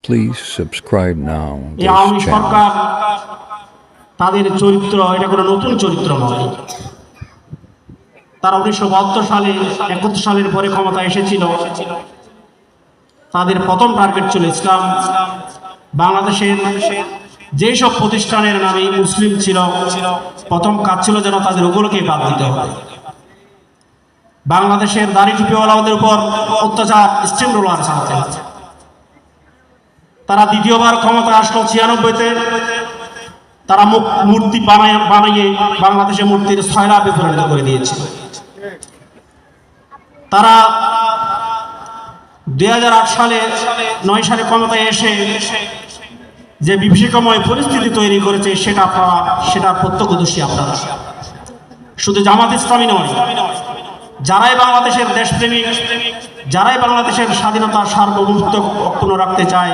Please subscribe now এই this Awami channel. সরকার তাদের চরিত্র এটা কোনো নতুন চরিত্র নয়। তারা 1972 সালে 71 সালের পরে ক্ষমতা এসেছিল। তাদের প্রথম টার্গেট ছিল ইসলাম। বাংলাদেশের যেসব প্রতিষ্ঠানের নামে মুসলিম ছিল, প্রথম কাজ ছিল যেন তাদের ওগুলোকে বাদ দিতে হবে। বাংলাদেশের দাড়ি টুপিওয়ালাদের উপর অত্যাচার স্টিম রোলার চালাতে হবে। তারা দ্বিতীয়বার ক্ষমতা আসলো 96-তে। তারা মূর্তি বানিয়ে বাংলাদেশের মূর্তির সয়লাবে পরিণত করে দিয়েছে। তারা 2008 সালে 9 সালে ক্ষমতায় এসে যে বিভীষিকাময় পরিস্থিতি তৈরি করেছে সেটা প্রত্যক্ষদর্শী আপনারা। শুধু জামাত ইসলামী নয়, যারাই বাংলাদেশের দেশপ্রেমিক, যারাই বাংলাদেশের স্বাধীনতা সার্বভৌমত্ব অক্ষুণ্ণ রাখতে চায়,